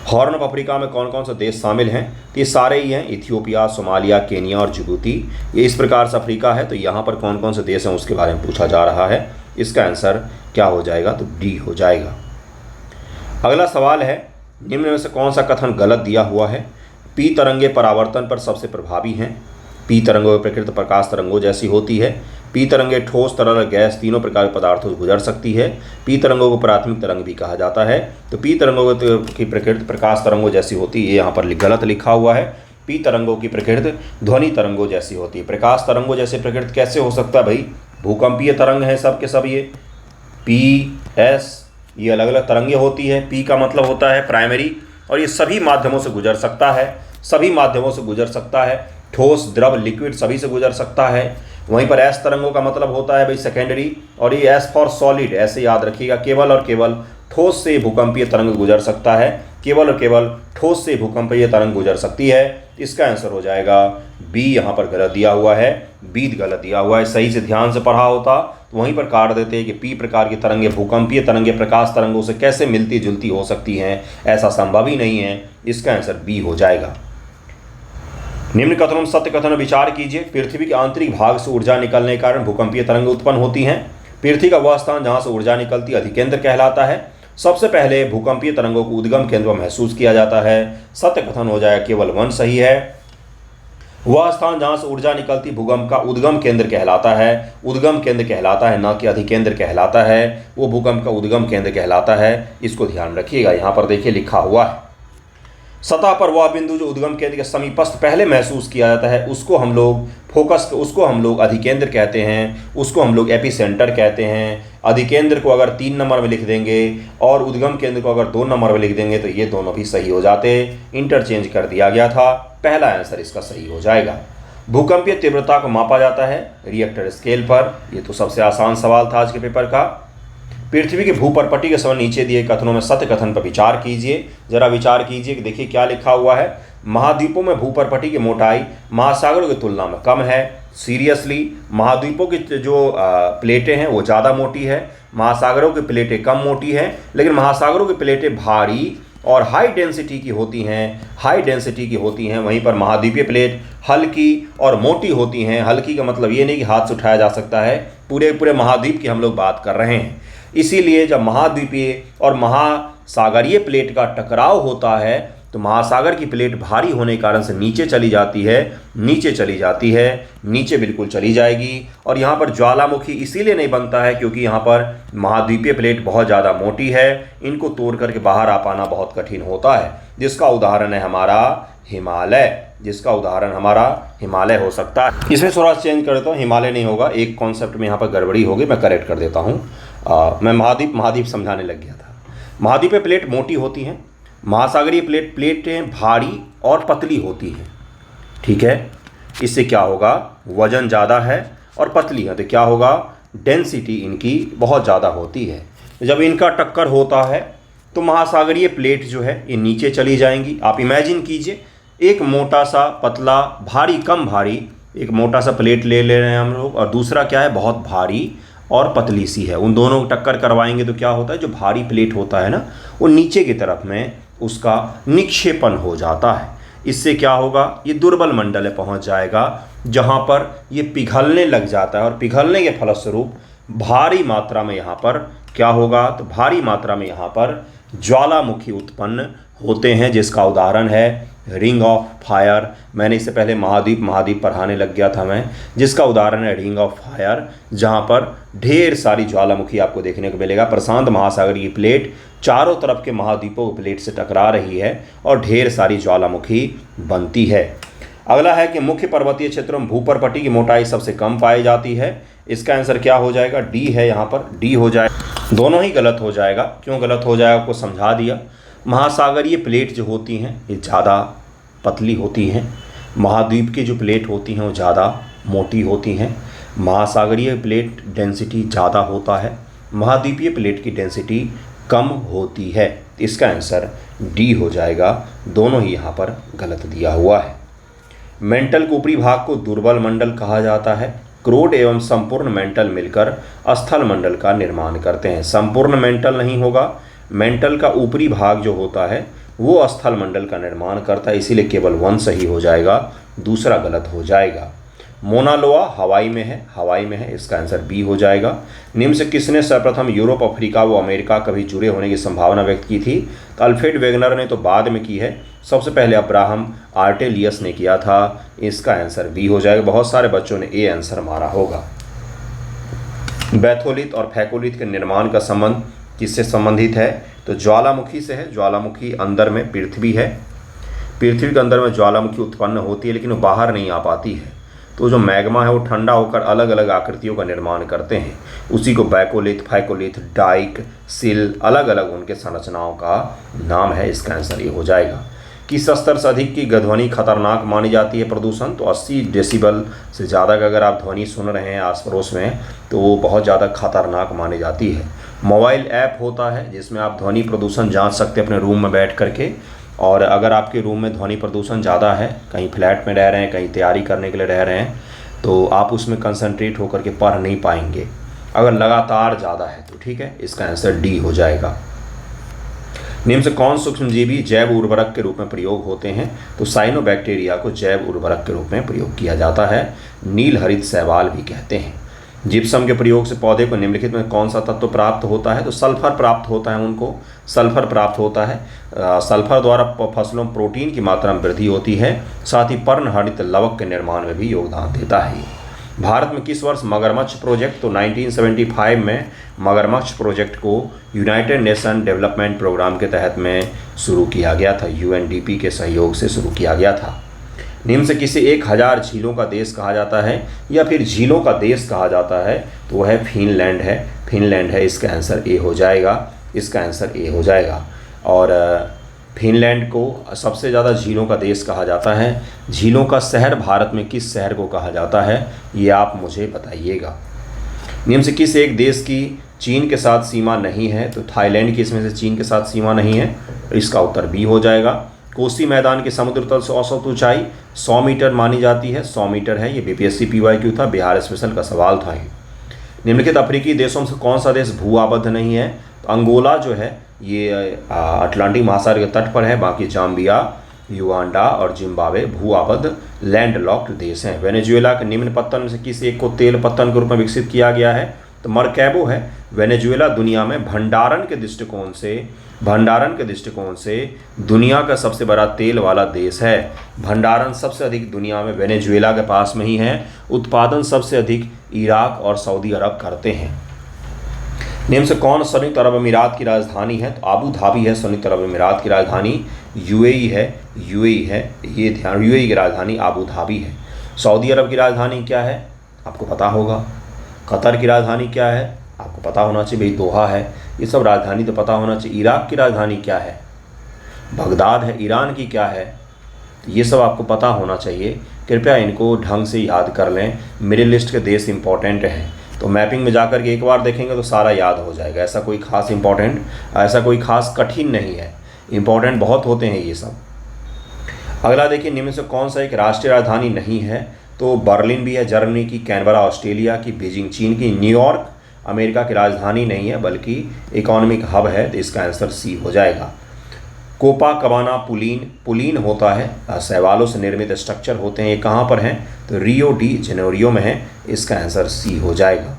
हॉर्न ऑफ अफ्रीका में कौन कौन से देश शामिल हैं, तो ये सारे ही हैं, इथियोपिया, सोमालिया, केनिया और जिबूती। ये इस प्रकार से अफ्रीका है, तो यहाँ पर कौन कौन से देश हैं उसके बारे में पूछा जा रहा है। इसका आंसर क्या हो जाएगा, तो डी हो जाएगा। अगला सवाल है, निम्न में से कौन सा कथन गलत दिया हुआ है। पी तरंगे परावर्तन पर सबसे प्रभावी हैं। पी तरंगों की प्रकृति प्रकाश तरंगों जैसी होती है। पी तरंगे ठोस, तरल, गैस तीनों प्रकार के पदार्थों से गुजर सकती है। पी तरंगों को प्राथमिक तरंग भी कहा जाता है। तो पी तरंगों की प्रकृति प्रकाश तरंगों जैसी होती है, ये यहाँ पर गलत लिखा हुआ है। पी तरंगों की प्रकृति ध्वनि तरंगों जैसी होती है। प्रकाश तरंगों जैसे प्रकृति कैसे हो सकता है भाई? भूकंपीय तरंग हैं सब के सब। ये पी एस ये अलग अलग तरंगें होती है। पी का मतलब होता है प्राइमरी, और ये सभी माध्यमों से गुजर सकता है, सभी माध्यमों से गुजर सकता है। ठोस, द्रव, लिक्विड सभी से गुजर सकता है। वहीं पर एस तरंगों का मतलब होता है भाई सेकेंडरी, और ये एस फॉर सॉलिड, ऐसे याद रखिएगा। केवल और केवल ठोस से भूकंपीय तरंग गुजर सकता है, केवल और केवल ठोस से भूकंपीय तरंग गुजर सकती है। इसका आंसर हो जाएगा बी। यहाँ पर गलत दिया हुआ है, बी गलत दिया हुआ है। सही से ध्यान से पढ़ा होता तो वहीं पर काट देते हैं कि पी प्रकार की तरंगें भूकंपीय तरंगें प्रकाश तरंगों से कैसे मिलती जुलती हो सकती हैं, ऐसा संभव ही नहीं है। इसका आंसर बी हो जाएगा। निम्न कथनों में सत्य कथन विचार कीजिए। पृथ्वी के आंतरिक भाग से ऊर्जा निकलने के कारण भूकंपीय तरंगें उत्पन्न होती हैं। पृथ्वी का वह स्थान जहां से ऊर्जा निकलती अधिकेंद्र कहलाता है। सबसे पहले भूकंपीय तरंगों को उद्गम केंद्र में महसूस किया जाता है। सत्य कथन हो जाएगा केवल 1 सही है। वह स्थान जहां से ऊर्जा निकलती भूकंप का उद्गम केंद्र कहलाता है। उद्गम केंद्र कहलाता है, ना कि अधिकेंद्र कहलाता है। वो भूकंप का उद्गम केंद्र कहलाता है, इसको ध्यान रखिएगा। यहाँ पर देखिए लिखा हुआ है, सतह पर वह बिंदु जो उद्गम केंद्र के समीपस्थ पहले महसूस किया जाता है उसको हम लोग फोकस, उसको हम लोग अधिकेंद्र कहते हैं, उसको हम लोग एपिसेंटर कहते हैं। अधिकेंद्र को अगर 3 नंबर में लिख देंगे और उद्गम केंद्र को अगर 2 नंबर में लिख देंगे तो ये दोनों भी सही हो जाते। इंटरचेंज कर दिया गया था। पहला आंसर इसका सही हो जाएगा। भूकंपीय तीव्रता को मापा जाता है रिएक्टर स्केल पर। ये तो सबसे आसान सवाल था आज के पेपर का। पृथ्वी के भूपर्पटी के समय नीचे दिए कथनों में सत्य कथन पर विचार कीजिए। जरा विचार कीजिए कि देखिए क्या लिखा हुआ है। महाद्वीपों में भूपर्पटी की मोटाई महासागरों की तुलना में कम है। सीरियसली, महाद्वीपों की जो प्लेटें हैं वो ज़्यादा मोटी है, महासागरों की प्लेटें कम मोटी है। लेकिन महासागरों की प्लेटें भारी और हाई डेंसिटी की होती हैं, हाई डेंसिटी की होती हैं। वहीं पर महाद्वीपीय प्लेट हल्की और मोटी होती हैं। हल्की का मतलब ये नहीं कि हाथ से उठाया जा सकता है, पूरे पूरे महाद्वीप की हम लोग बात कर रहे हैं। इसीलिए जब महाद्वीपीय और महासागरीय प्लेट का टकराव होता है तो महासागर की प्लेट भारी होने के कारण से नीचे चली जाती है, नीचे चली जाती है, नीचे बिल्कुल चली जाएगी। और यहाँ पर ज्वालामुखी इसीलिए नहीं बनता है क्योंकि यहाँ पर महाद्वीपीय प्लेट बहुत ज़्यादा मोटी है, इनको तोड़ करके बाहर आ पाना बहुत कठिन होता है। जिसका उदाहरण है हमारा हिमालय, जिसका उदाहरण हमारा हिमालय हो सकता है। इसमें थोड़ा चेंज कर देता हूँ, हिमालय नहीं होगा, एक कॉन्सेप्ट में यहाँ पर गड़बड़ी होगी, मैं करेक्ट कर देता हूँ। मैं महाद्वीप समझाने लग गया था। महाद्वीपीय प्लेट मोटी होती हैं, महासागरीय प्लेटें भारी और पतली होती हैं। ठीक है, इससे क्या होगा, वजन ज़्यादा है और पतली है तो क्या होगा, डेंसिटी इनकी बहुत ज़्यादा होती है। जब इनका टक्कर होता है तो महासागरीय प्लेट जो है ये नीचे चली जाएंगी। आप इमेजिन कीजिए, एक मोटा सा पतला भारी कम भारी, एक मोटा सा प्लेट ले रहे हैं हम लोग, और दूसरा क्या है बहुत भारी और पतली सी है। उन दोनों को टक्कर करवाएंगे तो क्या होता है, जो भारी प्लेट होता है ना वो नीचे की तरफ में उसका निक्षेपण हो जाता है। इससे क्या होगा, ये दुर्बल मंडल में पहुंच जाएगा जहां पर ये पिघलने लग जाता है, और पिघलने के फलस्वरूप भारी मात्रा में यहाँ पर क्या होगा, तो भारी मात्रा में यहाँ पर ज्वालामुखी उत्पन्न होते हैं, जिसका उदाहरण है रिंग ऑफ फायर। मैंने इससे पहले महाद्वीप पढ़ाने लग गया था मैं, जिसका उदाहरण है रिंग ऑफ फायर, जहां पर ढेर सारी ज्वालामुखी आपको देखने को मिलेगा। प्रशांत महासागर की प्लेट चारों तरफ के महाद्वीपों की प्लेट से टकरा रही है और ढेर सारी ज्वालामुखी बनती है। अगला है कि मुख्य पर्वतीय क्षेत्रों में भूपर्पटी की मोटाई सबसे कम पाई जाती है। इसका आंसर क्या हो जाएगा, डी है, यहाँ पर डी हो जाएगा। दोनों ही गलत हो जाएगा। क्यों गलत हो जाएगा आपको समझा दिया। महासागरीय प्लेट जो होती हैं ये ज़्यादा पतली होती हैं, महाद्वीप की जो प्लेट होती हैं वो ज़्यादा मोटी होती हैं। महासागरीय प्लेट डेंसिटी ज़्यादा होता है, महाद्वीपीय प्लेट की डेंसिटी कम होती है। इसका आंसर डी हो जाएगा। दोनों ही यहाँ पर गलत दिया हुआ है। मेंटल के ऊपरी भाग को दुर्बल मंडल कहा जाता है। क्रोड एवं संपूर्ण मेंटल मिलकर स्थल मंडल का निर्माण करते हैं। संपूर्ण मेंटल नहीं होगा, मेंटल का ऊपरी भाग जो होता है वो स्थल मंडल का निर्माण करता है, इसीलिए केवल 1 सही हो जाएगा, दूसरा गलत हो जाएगा। मोना लोआ हवाई में है, हवाई में है, इसका आंसर बी हो जाएगा। निम्न से किसने सर्वप्रथम यूरोप, अफ्रीका व अमेरिका कभी जुड़े होने की संभावना व्यक्त की थी। तो अल्फ्रेड वेगनर ने तो बाद में की है, सबसे पहले अब्राहम आर्टेलियस ने किया था। इसका आंसर बी हो जाएगा। बहुत सारे बच्चों ने ए आंसर मारा होगा। बैथोलिथ और फैकोलिथ के निर्माण का संबंध किससे संबंधित है, तो ज्वालामुखी से है। ज्वालामुखी अंदर में पृथ्वी है, पृथ्वी के अंदर में ज्वालामुखी उत्पन्न होती है लेकिन वो बाहर नहीं आ पाती है। तो जो मैग्मा है वो ठंडा होकर अलग अलग आकृतियों का निर्माण करते हैं। उसी को बैकोलिथ, फैकोलिथ, डाइक, सिल, अलग अलग उनके संरचनाओं का नाम है। इसका आंसर ये हो जाएगा। किस स्तर से अधिक की ध्वनि खतरनाक मानी जाती है प्रदूषण? तो 80 डेसिबल से ज़्यादा का अगर आप ध्वनि सुन रहे हैं आस पड़ोस में तो वो बहुत ज़्यादा खतरनाक मानी जाती है। मोबाइल ऐप होता है जिसमें आप ध्वनि प्रदूषण जांच सकते हैं अपने रूम में बैठ करके। और अगर आपके रूम में ध्वनि प्रदूषण ज़्यादा है, कहीं फ्लैट में रह रहे हैं, कहीं तैयारी करने के लिए रह रहे हैं, तो आप उसमें कंसंट्रेट होकर के पढ़ नहीं पाएंगे। अगर लगातार ज़्यादा है तो ठीक है, इसका आंसर डी हो जाएगा। निम्न से कौन सूक्ष्मजीवी जैव उर्वरक के रूप में प्रयोग होते हैं? तो साइनोबैक्टीरिया को जैव उर्वरक के रूप में प्रयोग किया जाता है। नील हरित शैवाल भी कहते हैं। जिप्सम के प्रयोग से पौधे को निम्नलिखित में कौन सा तत्व प्राप्त होता है? तो सल्फर प्राप्त होता है, उनको सल्फर प्राप्त होता है। सल्फर द्वारा फसलों में प्रोटीन की मात्रा में वृद्धि होती है, साथ ही पर्णहरित लवक के निर्माण में भी योगदान देता है। भारत में किस वर्ष मगरमच्छ प्रोजेक्ट? तो 1975 में मगरमच्छ प्रोजेक्ट को यूनाइटेड नेशन डेवलपमेंट प्रोग्राम के तहत में शुरू किया गया था। UNDP के सहयोग से शुरू किया गया था। निम्न से किसी 1000 झीलों का देश कहा जाता है या फिर झीलों का देश कहा जाता है? तो वह फिनलैंड है। फिनलैंड है, इसका आंसर ए हो जाएगा। इसका आंसर ए हो जाएगा। और फिनलैंड को सबसे ज़्यादा झीलों का देश कहा जाता है। झीलों का शहर भारत में किस शहर को कहा जाता है, ये आप मुझे बताइएगा। निम्न से किस एक देश की चीन के साथ सीमा नहीं है? तो थाईलैंड की इसमें से चीन के साथ सीमा नहीं है। इसका उत्तर बी हो जाएगा। कोसी मैदान के समुद्र तल से औसत ऊंचाई 100 मीटर मानी जाती है। 100 मीटर है। ये BPSC PYQ था, बिहार स्पेशल का सवाल था ये। निम्नलिखित अफ्रीकी देशों में से कौन सा देश भू आबद्ध नहीं है? तो अंगोला जो है ये अटलांटिक महासागर के तट पर है। बाकी जाम्बिया, युगांडा और जिम्बाब्वे भू आबद्ध लैंडलॉक्ड देश हैं। वेनेजुएला के निम्न पत्तन में से किस एक को तेल पत्तन के रूप में विकसित किया गया है? तो मरकैबो है। वेनेजुएला दुनिया में भंडारण के दृष्टिकोण से दुनिया का सबसे बड़ा तेल वाला देश है। भंडारण सबसे अधिक दुनिया में वेनेजुएला के पास में ही है। उत्पादन सबसे अधिक इराक और सऊदी अरब करते हैं। निम्न से कौन संयुक्त अरब अमीरात की राजधानी है? तो आबू धाबी है संयुक्त अरब अमीरात की राजधानी। UAE है। ये ध्यान, UAE की राजधानी आबू धाबी है। सऊदी अरब की राजधानी क्या है? आपको पता होगा। कतर की राजधानी क्या है? आपको पता होना चाहिए भाई, दोहा है। ये सब राजधानी तो पता होना चाहिए। इराक की राजधानी क्या है? बगदाद है। ईरान की क्या है? ये सब आपको पता होना चाहिए। कृपया इनको ढंग से याद कर लें। मिडिल ईस्ट के देश इंपॉर्टेंट हैं, तो मैपिंग में जाकर के एक बार देखेंगे तो सारा याद हो जाएगा। ऐसा कोई खास कठिन नहीं है। इंपॉर्टेंट बहुत होते हैं ये सब। अगला देखिए, निम्न से कौन सा एक राष्ट्रीय राजधानी नहीं है? तो बर्लिन भी है जर्मनी की, कैनबरा ऑस्ट्रेलिया की, बीजिंग चीन की, न्यूयॉर्क अमेरिका की राजधानी नहीं है बल्कि इकोनॉमिक हब है। तो इसका आंसर सी हो जाएगा। कोपा कबाना पुलीन होता है, शैवालों से निर्मित स्ट्रक्चर होते हैं। ये कहाँ पर हैं? तो रियो डी जेनेरियो में है। इसका आंसर सी हो जाएगा।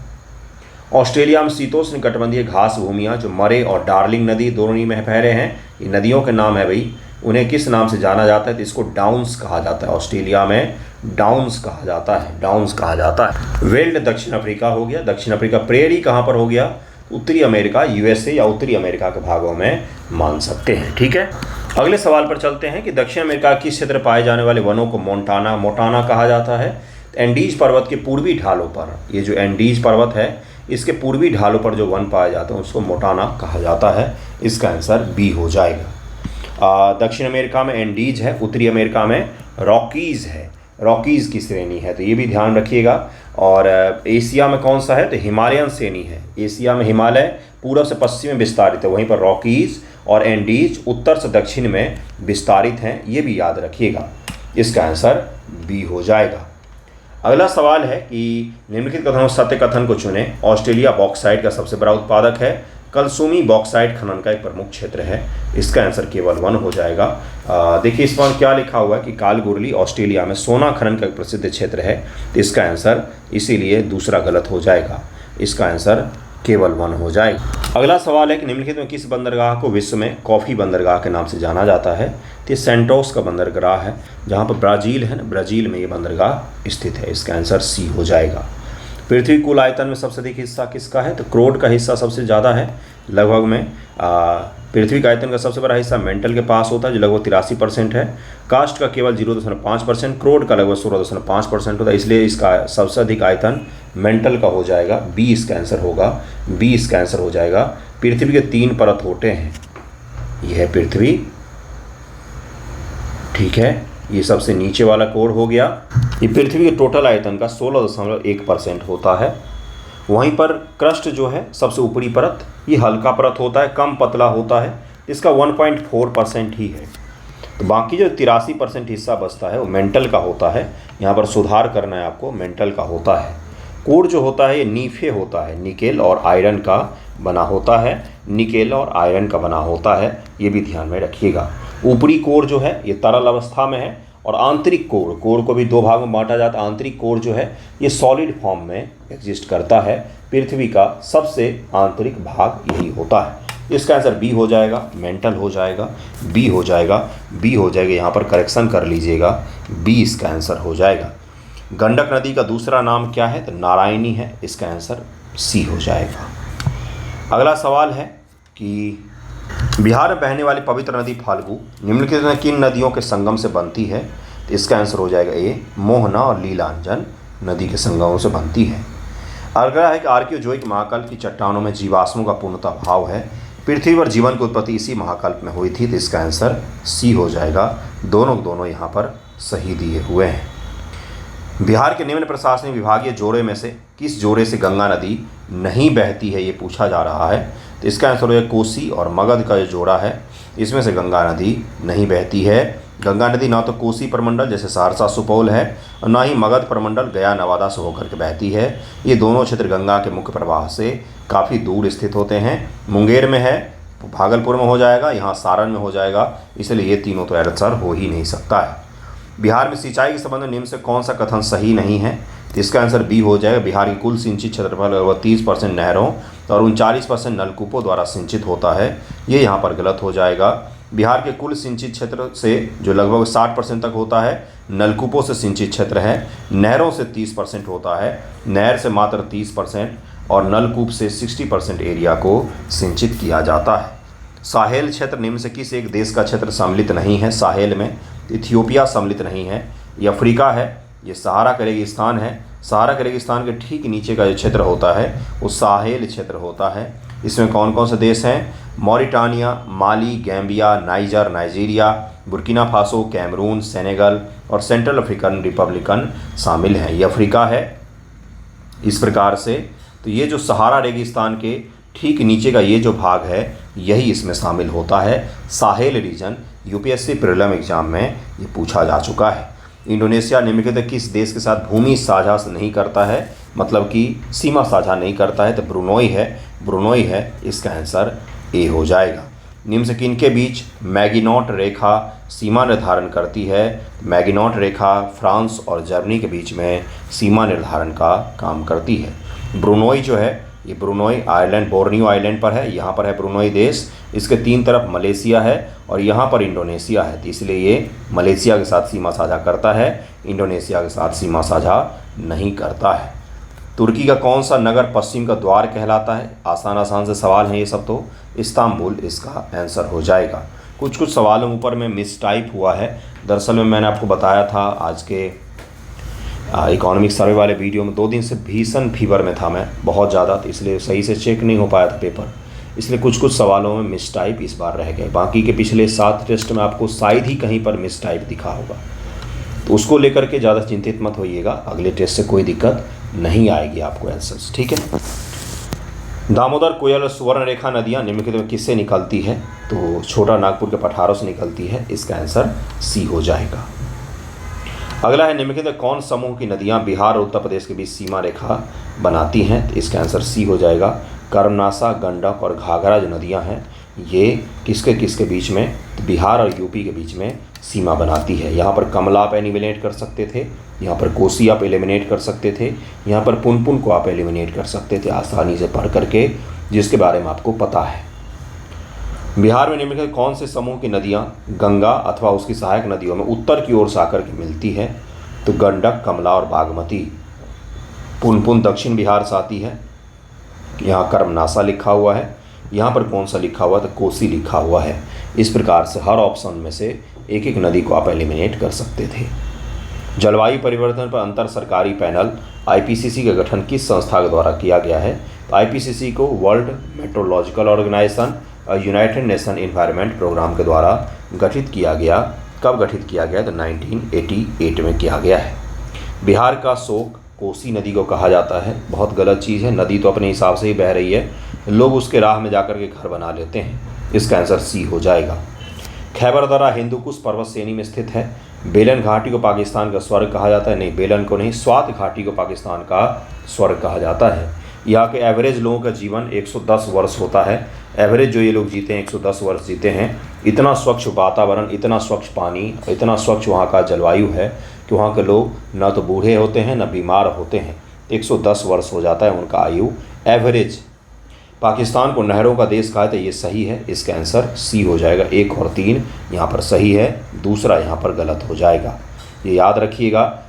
ऑस्ट्रेलिया में शीतोष्ण कटिबंधीय घास भूमियाँ जो मरे और डार्लिंग नदी दोनों ही में फैले हैं, ये नदियों के नाम है भाई। उन्हें किस नाम से जाना जाता है? तो इसको डाउन्स कहा जाता है। ऑस्ट्रेलिया में डाउन्स कहा जाता है। वेल्ड दक्षिण अफ्रीका हो गया। दक्षिण अफ्रीका। प्रेरी कहाँ पर हो गया? उत्तरी अमेरिका, USA या उत्तरी अमेरिका के भागों में मान सकते हैं। ठीक है, अगले सवाल पर चलते हैं कि दक्षिण अमेरिका किस क्षेत्र में पाए जाने वाले वनों को मोंटाना कहा जाता है? एंडीज पर्वत के पूर्वी ढालों पर, ये जो एंडीज पर्वत है इसके पूर्वी ढालों पर जो वन पाए जाते हैं उसको मोंटाना कहा जाता है। इसका आंसर बी हो जाएगा। दक्षिण अमेरिका में एंडीज है, उत्तरी अमेरिका में रॉकीज़ है, रॉकीज़ की श्रेणी है, तो ये भी ध्यान रखिएगा। और एशिया में कौन सा है? तो हिमालयन श्रेणी है। एशिया में हिमालय पूर्व से पश्चिम में विस्तारित है, वहीं पर रॉकीज़ और एंडीज उत्तर से दक्षिण में विस्तारित हैं। ये भी याद रखिएगा। इसका आंसर बी हो जाएगा। अगला सवाल है कि निम्नलिखित कथनों सत्य कथन को चुनें। ऑस्ट्रेलिया बॉक्साइट का सबसे बड़ा उत्पादक है। कलसूमी बॉक्साइट खनन का एक प्रमुख क्षेत्र है। इसका आंसर केवल 1 हो जाएगा। देखिए इस पर क्या लिखा हुआ है कि कालगुरली ऑस्ट्रेलिया में सोना खनन का एक प्रसिद्ध क्षेत्र है। तो इसका आंसर इसीलिए दूसरा गलत हो जाएगा। इसका आंसर केवल 1 हो जाएगा। अगला सवाल है कि निम्नलिखित में किस बंदरगाह को विश्व में कॉफ़ी बंदरगाह के नाम से जाना जाता है? तो ये सेंटोस का बंदरगाह है, जहाँ पर ब्राज़ील है ना, ब्राज़ील में ये बंदरगाह स्थित है। इसका आंसर सी हो जाएगा। पृथ्वी कुल आयतन में सबसे अधिक हिस्सा किसका है? तो क्रोड का हिस्सा सबसे ज़्यादा है, लगभग में पृथ्वी का आयतन का सबसे बड़ा हिस्सा मेंटल के पास होता है जो लगभग 83% है। कास्ट का केवल 0.5%, क्रोड का लगभग 16.5% होता है, इसलिए इसका सबसे अधिक आयतन मेंटल का हो जाएगा। बी इसका आंसर होगा, बी इसका आंसर हो जाएगा। पृथ्वी के 3 परत होते हैं, यह है पृथ्वी, ठीक है, ये सबसे नीचे वाला कोड हो गया। ये पृथ्वी के टोटल आयतन का 16.1% होता है। वहीं पर क्रस्ट जो है सबसे ऊपरी परत, ये हल्का परत होता है, कम पतला होता है, इसका 1.4% ही है। तो बाकी जो 83% हिस्सा बचता है वो मेंटल का होता है। यहाँ पर सुधार करना है आपको, मेंटल का होता है। कोर जो होता है ये नीफे होता है, निकेल और आयरन का बना होता है, निकेल और आयरन का बना होता है, ये भी ध्यान में रखिएगा। ऊपरी कोर जो है ये तरल अवस्था में है, और आंतरिक कोर को भी 2 भाग में बांटा जाता है। आंतरिक कोर जो है ये सॉलिड फॉर्म में एग्जिस्ट करता है। पृथ्वी का सबसे आंतरिक भाग यही होता है। इसका आंसर बी हो जाएगा, मेंटल हो जाएगा, बी हो जाएगा, बी हो जाएगा। यहाँ पर करेक्शन कर लीजिएगा, बी इसका आंसर हो जाएगा। गंडक नदी का दूसरा नाम क्या है? तो नारायणी है, इसका आंसर सी हो जाएगा। अगला सवाल है कि बिहार में बहने वाली पवित्र नदी फाल्गु निम्नलिखित में किन नदियों के संगम से बनती है? तो इसका आंसर हो जाएगा ए, मोहना और लीलांजन नदी के संगमों से बनती है। अगला है कि आर्कियोजोइक महाकल्प की चट्टानों में जीवाश्मों का पूर्णतः अभाव है। पृथ्वी पर जीवन की उत्पत्ति इसी महाकल्प में हुई थी, तो इसका आंसर सी हो जाएगा। दोनों यहाँ पर सही दिए हुए हैं। बिहार के निम्न प्रशासनिक विभागीय जोड़े में से किस जोड़े से गंगा नदी नहीं बहती है, ये पूछा जा रहा है। तो इसका आंसर है कोसी और मगध का जो जोड़ा है, इसमें से गंगा नदी नहीं बहती है। गंगा नदी ना तो कोसी प्रमंडल जैसे सहरसा सुपौल है, और ना ही मगध प्रमंडल गया नवादा से होकर के बहती है। ये दोनों क्षेत्र गंगा के मुख्य प्रवाह से काफ़ी दूर स्थित होते हैं। मुंगेर में है, भागलपुर में हो जाएगा, यहाँ सारण में हो जाएगा, इसलिए ये तीनों तो आंसर हो ही नहीं सकता है। बिहार में सिंचाई के संबंध में निम्न से कौन सा कथन सही नहीं है? तो इसका आंसर बी हो जाएगा। बिहार की कुल सिंचित क्षेत्रफल लगभग 30% नहरों और 39% नलकूपों द्वारा सिंचित होता है, ये यहाँ पर गलत हो जाएगा। बिहार के कुल सिंचित क्षेत्र से जो लगभग 60% तक होता है नलकूपों से सिंचित क्षेत्र है, नहरों से 30% होता है, नहर से मात्र 30% और नलकूप से 60% एरिया को सिंचित किया जाता है। साहेल क्षेत्र निम्न से किस एक देश का क्षेत्र सम्मिलित नहीं है? साहेल में इथियोपिया सम्मिलित नहीं है, ये अफ्रीका है, ये सहारा का रेगिस्तान है। सहारा के रेगिस्तान के ठीक नीचे का जो क्षेत्र होता है वो साहेल क्षेत्र होता है। इसमें कौन कौन से देश हैं? Mauritania, Mali, Gambia, Niger, Nigeria, Burkina Faso, Cameroon, Senegal और सेंट्रल अफ्रीकन रिपब्लिकन शामिल हैं। ये अफ्रीका है। इस प्रकार से तो ये जो सहारा रेगिस्तान के ठीक नीचे का ये जो भाग है यही इसमें शामिल होता है। Sahel region UPSC prelim exam में ये पूछा जा चुका है। इंडोनेशिया निम्नलिखित किस देश के साथ भूमि साझा नहीं करता है, मतलब कि सीमा साझा नहीं करता है? तो ब्रुनोई है, ब्रुनोई है, इसका आंसर ए हो जाएगा। निम्न से किनके बीच मैगिनॉट रेखा सीमा निर्धारण करती है? मैगिनॉट रेखा फ्रांस और जर्मनी के बीच में सीमा निर्धारण का काम करती है। ब्रुनोई जो है ये ब्रुनोई आइलैंड बोर्नियो आइलैंड पर है, यहाँ पर है ब्रुनोई देश, इसके 3 तरफ मलेशिया है और यहाँ पर इंडोनेशिया है, तो इसलिए ये मलेशिया के साथ सीमा साझा करता है, इंडोनेशिया के साथ सीमा साझा नहीं करता है। तुर्की का कौन सा नगर पश्चिम का द्वार कहलाता है? आसान से सवाल हैं ये सब, तो इस्तांबुल इसका आंसर हो जाएगा। कुछ सवालों ऊपर में मिस टाइप हुआ है, दरअसल में मैंने आपको बताया था आज के इकोनॉमिक सर्वे वाले वीडियो में 2 दिन से भीषण फीवर में था मैं बहुत ज़्यादा, तो इसलिए सही से चेक नहीं हो पाया था पेपर, इसलिए कुछ सवालों में मिस टाइप इस बार रह गए। बाकी के पिछले 7 टेस्ट में आपको शायद ही कहीं पर मिस टाइप दिखा होगा, तो उसको लेकर के ज़्यादा चिंतित मत होइएगा, अगले टेस्ट से कोई दिक्कत नहीं आएगी आपको आंसर्स, ठीक है। दामोदर, कोयल और सुवर्ण रेखा नदियाँ निम्नलिखित में किससे निकलती है? तो छोटा नागपुर के पठारों से निकलती है, इसका आंसर सी हो जाएगा। अगला है निम्नलिखित में कौन समूह की नदियाँ बिहार और उत्तर प्रदेश के बीच सीमा रेखा बनाती हैं? तो इसका आंसर सी हो जाएगा। कर्मनासा, गंडक और घाघरा जो नदियाँ हैं ये किसके बीच में? तो बिहार और यूपी के बीच में सीमा बनाती है। यहाँ पर कमला आप एलिमिनेट कर सकते थे, यहाँ पर कोसी आप एलिमिनेट कर सकते थे, यहाँ पर पुनपुन को आप एलिमिनेट कर सकते थे आसानी से पढ़ करके, जिसके बारे में आपको पता है। बिहार में निम्नलिखित कौन से समूह की नदियाँ गंगा अथवा उसकी सहायक नदियों में उत्तर की ओर से आकर के मिलती है? तो गंडक, कमला और बागमती। पुनपुन दक्षिण बिहार से आती है, यहाँ कर्मनासा लिखा हुआ है। यहाँ पर कौन सा लिखा हुआ है? तो कोसी लिखा हुआ है। इस प्रकार से हर ऑप्शन में से एक एक नदी को आप एलिमिनेट कर सकते थे। जलवायु परिवर्तन पर अंतर सरकारी पैनल आईपीसीसी का गठन किस संस्था के द्वारा किया गया है? तो आईपीसीसी को वर्ल्ड मेट्रोलॉजिकल ऑर्गेनाइजेशन और यूनाइटेड नेशन एनवायरनमेंट प्रोग्राम के द्वारा गठित किया गया। कब गठित किया गया? तो 1988 में किया गया है। बिहार का शोक कोसी नदी को कहा जाता है। बहुत गलत चीज़ है, नदी तो अपने हिसाब से ही बह रही है, लोग उसके राह में जाकर के घर बना लेते हैं। इसका आंसर सी हो जाएगा। खैबर दर्रा हिंदुकुश पर्वत श्रेणी में स्थित है। बेलन घाटी को पाकिस्तान का स्वर्ग कहा जाता है। नहीं, बेलन को नहीं, स्वात घाटी को पाकिस्तान का स्वर्ग कहा जाता है। यहाँ के एवरेज लोगों का जीवन 110 वर्ष होता है। एवरेज जो ये लोग जीते हैं 110 वर्ष जीते हैं। इतना स्वच्छ वातावरण, इतना स्वच्छ पानी, इतना स्वच्छ वहाँ का जलवायु है कि वहाँ के लोग न तो बूढ़े होते हैं न बीमार होते हैं। 110 वर्ष हो जाता है उनका आयु एवरेज। पाकिस्तान को नहरों का देश कहा है, तो ये सही है। इसका आंसर सी हो जाएगा। 1 और 3 यहाँ पर सही है, दूसरा यहाँ पर गलत हो जाएगा। ये याद रखिएगा।